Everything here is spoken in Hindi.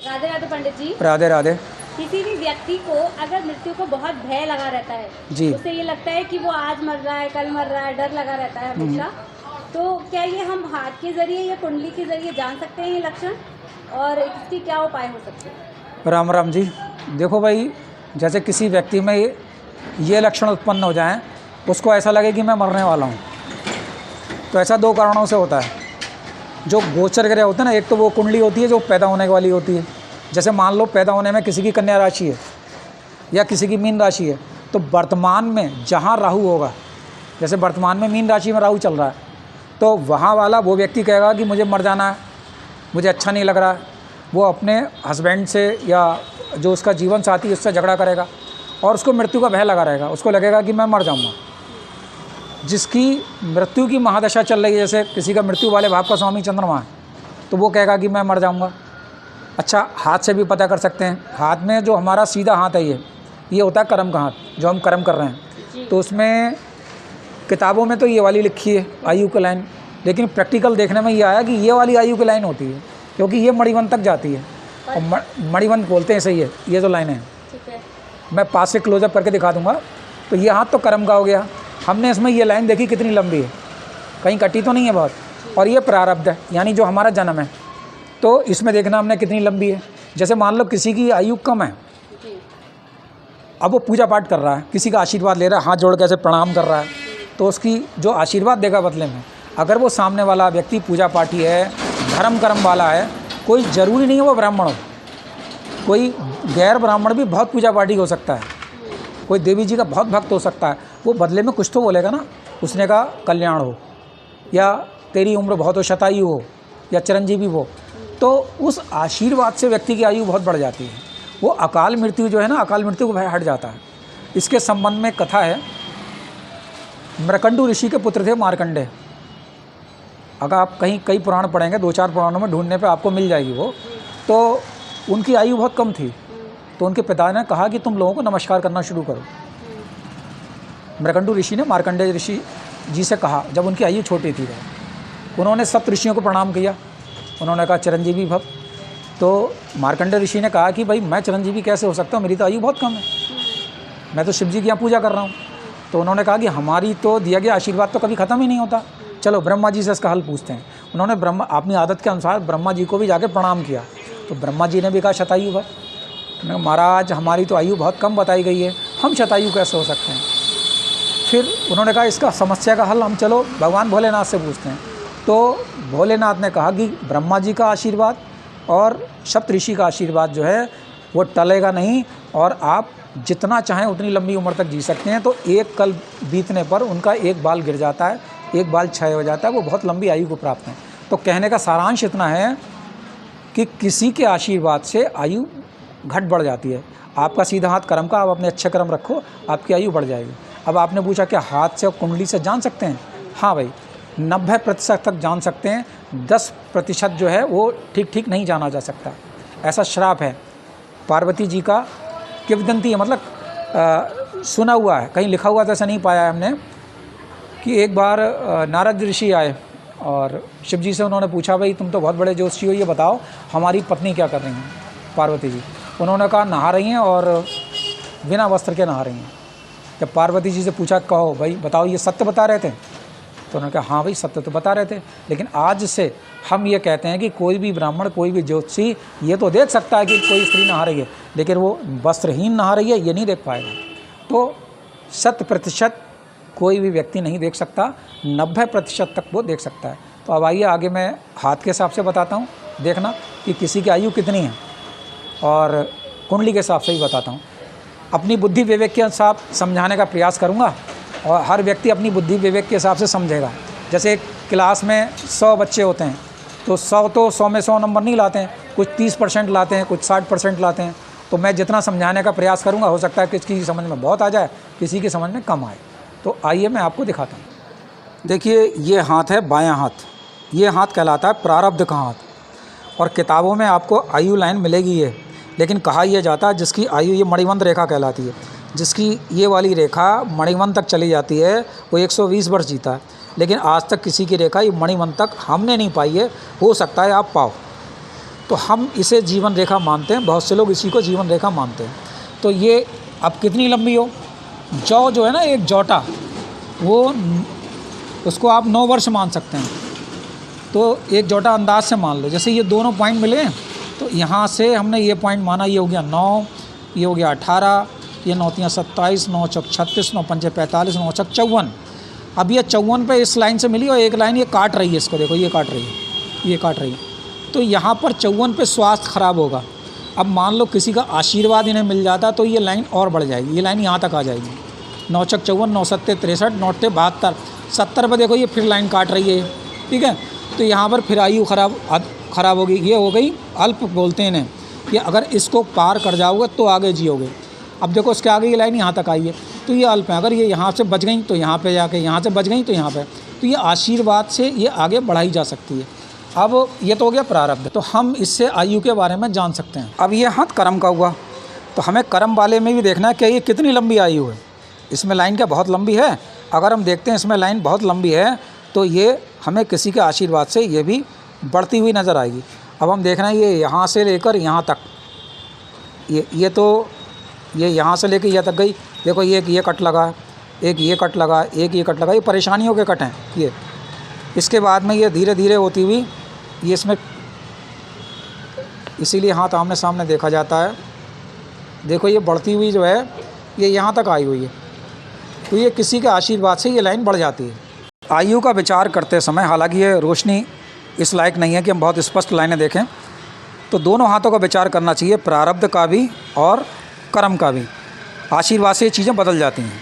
राधे राधे पंडित जी। राधे राधे। किसी भी व्यक्ति को अगर मृत्यु को बहुत भय लगा रहता है जी। उसे ये लगता है कि वो आज मर रहा है, कल मर रहा है, डर लगा रहता है हमेशा, तो क्या ये हम हाथ के जरिए या कुंडली के जरिए जान सकते हैं ये लक्षण, और इसकी क्या उपाय हो सकते हैं? राम राम जी। देखो भाई, जैसे किसी व्यक्ति में ये लक्षण उत्पन्न हो जाएं, उसको ऐसा लगे कि मैं मरने वाला हूँ, तो ऐसा दो कारणों से होता है। जो गोचर ग्रह होते हैं ना, एक तो वो कुंडली होती है जो पैदा होने वाली होती है। जैसे मान लो पैदा होने में किसी की कन्या राशि है या किसी की मीन राशि है, तो वर्तमान में जहाँ राहु होगा, जैसे वर्तमान में मीन राशि में राहु चल रहा है, तो वहाँ वाला वो व्यक्ति कहेगा कि मुझे मर जाना है, मुझे अच्छा नहीं लग रहा है। वो अपने हस्बैंड से या जो उसका जीवन साथी है उससे झगड़ा करेगा और उसको मृत्यु का भय लगा रहेगा, उसको लगेगा कि मैं मर जाऊँगा। जिसकी मृत्यु की महादशा चल रही है, जैसे किसी का मृत्यु वाले भाव का स्वामी चंद्रमा है, तो वो कहेगा कि मैं मर जाऊँगा। अच्छा, हाथ से भी पता कर सकते हैं। हाथ में जो हमारा सीधा हाथ है ये होता है कर्म का हाथ, जो हम कर्म कर रहे हैं। तो उसमें किताबों में तो ये वाली लिखी है आयु की लाइन, लेकिन प्रैक्टिकल देखने में ये आया कि ये वाली आयु की लाइन होती है, क्योंकि ये मणिवन तक जाती है और मणिवन बोलते हैं, सही है ये जो लाइनें हैं। मैं पास से क्लोजअप करके दिखा दूंगा। तो ये हाथ तो कर्म का हो गया। हमने इसमें ये लाइन देखी कितनी लंबी है, कहीं कटी तो नहीं है बहुत, और ये प्रारब्ध है, यानी जो हमारा जन्म है, तो इसमें देखना हमने कितनी लंबी है। जैसे मान लो किसी की आयु कम है, अब वो पूजा पाठ कर रहा है, किसी का आशीर्वाद ले रहा है, हाथ जोड़ के ऐसे प्रणाम कर रहा है, तो उसकी जो आशीर्वाद देगा बदले में, अगर वो सामने वाला व्यक्ति पूजा पाठी है, धर्म कर्म वाला है, कोई ज़रूरी नहीं है वो ब्राह्मण हो, कोई गैर ब्राह्मण भी बहुत पूजा पाठी हो सकता है, कोई देवी जी का बहुत भक्त हो सकता है, वो बदले में कुछ तो बोलेगा ना। उसने कहा कल्याण हो, या तेरी उम्र बहुत हो, शतायु हो, या चिरंजीवी हो, तो उस आशीर्वाद से व्यक्ति की आयु बहुत बढ़ जाती है। वो अकाल मृत्यु जो है ना, अकाल मृत्यु को भय हट जाता है। इसके संबंध में कथा है, मृकंडू ऋषि के पुत्र थे मार्कंडेय। अगर आप कहीं कई पुराण पढ़ेंगे, 2-4 पुराणों में ढूंढने पे आपको मिल जाएगी वो, तो उनकी आयु बहुत कम थी, तो उनके पिता ने कहा कि तुम लोगों को नमस्कार करना शुरू करो। मृकंडू ऋषि ने मार्कंडेय ऋषि जी से कहा, जब उनकी आयु छोटी थी, उन्होंने सप्त ऋषियों को प्रणाम किया। उन्होंने कहा चिरंजीवी भव। तो मार्कंडेय ऋषि ने कहा कि भाई मैं चिरंजीवी कैसे हो सकता हूँ, मेरी तो आयु बहुत कम है, मैं तो शिव जी की यहाँ पूजा कर रहा हूँ। तो उन्होंने कहा कि हमारी तो दिया गया आशीर्वाद तो कभी ख़त्म ही नहीं होता, चलो ब्रह्मा जी से इसका हल पूछते हैं। उन्होंने अपनी आदत के अनुसार ब्रह्मा जी को भी जाके प्रणाम किया। तो ब्रह्मा जी ने भी कहा शतायु भव। महाराज हमारी तो आयु बहुत कम बताई गई है, हम शतायु कैसे हो सकते हैं। फिर उन्होंने कहा इसका समस्या का हल हम चलो भगवान भोलेनाथ से पूछते हैं। तो भोलेनाथ ने कहा कि ब्रह्मा जी का आशीर्वाद और सप्त ऋषि का आशीर्वाद जो है वो टलेगा नहीं, और आप जितना चाहें उतनी लंबी उम्र तक जी सकते हैं। तो एक कल बीतने पर उनका एक बाल गिर जाता है, एक बाल क्षय हो जाता है, वो बहुत लंबी आयु को प्राप्त हैं। तो कहने का सारांश इतना है कि किसी के आशीर्वाद से आयु घट बढ़ जाती है। आपका सीधा हाथ कर्म का, आप अपने अच्छे कर्म रखो, आपकी आयु बढ़ जाएगी। अब आपने पूछा क्या हाथ से और कुंडली से जान सकते हैं? हाँ भाई, 90% तक जान सकते हैं, 10% जो है वो ठीक नहीं जाना जा सकता। ऐसा श्राप है पार्वती जी का, किंवदंती है, मतलब सुना हुआ है, कहीं लिखा हुआ तो ऐसा नहीं पाया है हमने, कि एक बार नारद ऋषि आए और शिव जी से उन्होंने पूछा भाई तुम तो बहुत बड़े ज्योतिषी हो, ये बताओ हमारी पत्नी क्या कर रही हैं पार्वती जी। उन्होंने कहा नहा रही हैं और बिना वस्त्र के नहा रही हैं। जब पार्वती जी से पूछा कहो भाई बताओ ये सत्य बता रहे थे, तो उन्होंने कहा हाँ भाई सत्य तो बता रहे थे, लेकिन आज से हम ये कहते हैं कि कोई भी ब्राह्मण, कोई भी ज्योतिषी ये तो देख सकता है कि कोई स्त्री नहा रही है, लेकिन वो वस्त्रहीन नहा रही है ये नहीं देख पाएगा। तो 100% कोई भी व्यक्ति नहीं देख सकता, 90% तक वो देख सकता है। तो अब आइए आगे मैं हाथ के हिसाब से बताता हूँ, देखना कि किसी की आयु कितनी है, और कुंडली के हिसाब से भी बताता हूँ। अपनी बुद्धि विवेक के अनुसार समझाने का प्रयास करूँगा, और हर व्यक्ति अपनी बुद्धि विवेक के हिसाब से समझेगा। जैसे एक क्लास में 100 बच्चे होते हैं, तो 100 में 100 नंबर नहीं लाते हैं, कुछ 30% लाते हैं, कुछ 60% लाते हैं। तो मैं जितना समझाने का प्रयास करूँगा, हो सकता है किसी की समझ में बहुत आ जाए, किसी की समझ में कम आए। तो आइए मैं आपको दिखाता हूँ। देखिए ये हाथ है बायां हाथ, ये हाथ कहलाता है प्रारब्ध का हाथ, और किताबों में आपको आयु लाइन मिलेगी ये, लेकिन कहा यह जाता है जिसकी आयु, ये मणिवंत रेखा कहलाती है, जिसकी ये वाली रेखा मणिवंत तक चली जाती है वो 120 वर्ष जीता है। लेकिन आज तक किसी की रेखा ये मणिवंत तक हमने नहीं पाई है, हो सकता है आप पाओ। तो हम इसे जीवन रेखा मानते हैं, बहुत से लोग इसी को जीवन रेखा मानते हैं। तो ये अब कितनी लंबी हो, जौ जो है ना, एक जौटा, वो उसको आप 9 वर्ष मान सकते हैं। तो एक जौटा अंदाज से मान लो, जैसे ये दोनों पॉइंट मिले हैं, तो यहाँ से हमने ये पॉइंट माना, ये हो गया 9, ये हो गया 18, ये 9 3 27, 9 4 36, 9 5 45, 9 6 54। अब ये 54 पे इस लाइन से मिली और एक लाइन ये काट रही है, इसको देखो ये काट रही है, ये काट रही है। तो यहाँ पर 54 पे स्वास्थ्य खराब होगा। अब मान लो किसी का आशीर्वाद इन्हें मिल जाता तो ये लाइन और बढ़ जाएगी, ये लाइन यहाँ तक आ जाएगी, 9 6 54, 9 7 63, 9 8 72, 70 पे देखो ये फिर लाइन काट रही है, ठीक है। तो यहाँ पर फिर आयु खराब होगी। ये हो गई अल्प बोलते हैं इन्हें, कि अगर इसको पार कर जाओगे तो आगे जियोगे। अब देखो इसके आगे ये लाइन यहाँ तक आई है, तो ये अल्प है। अगर ये यहाँ से बच गई तो यहाँ पे जाके, यहाँ से बच गई तो यहाँ पे, तो ये आशीर्वाद से ये आगे बढ़ाई जा सकती है। अब ये तो हो गया प्रारब्ध, तो हम इससे आयु के बारे में जान सकते हैं। अब ये हाथ कर्म का हुआ, तो हमें कर्म वाले में भी देखना है कि ये कितनी लंबी आयु है। इसमें लाइन क्या बहुत लंबी है? अगर हम देखते हैं इसमें लाइन बहुत लंबी है, तो ये हमें किसी के आशीर्वाद से ये भी बढ़ती हुई नज़र आएगी। अब हम देख रहे हैं ये यहाँ से लेकर यहाँ तक, ये तो ये यहाँ से लेकर यहाँ तक गई। देखो ये कट लगा, एक ये कट लगा, एक ये कट लगा, ये परेशानियों के कट हैं ये। इसके बाद में ये धीरे धीरे होती हुई ये इसमें, इसीलिए हाथ आमने सामने देखा जाता है। देखो ये बढ़ती हुई जो है ये यहाँ तक आई हुई है, तो ये किसी के आशीर्वाद से ये लाइन बढ़ जाती है। आयु का विचार करते समय, हालांकि ये रोशनी इस लायक नहीं है कि हम बहुत स्पष्ट लाइनें देखें, तो दोनों हाथों का विचार करना चाहिए, प्रारब्ध का भी और कर्म का भी। आशीर्वाद से ये चीज़ें बदल जाती हैं।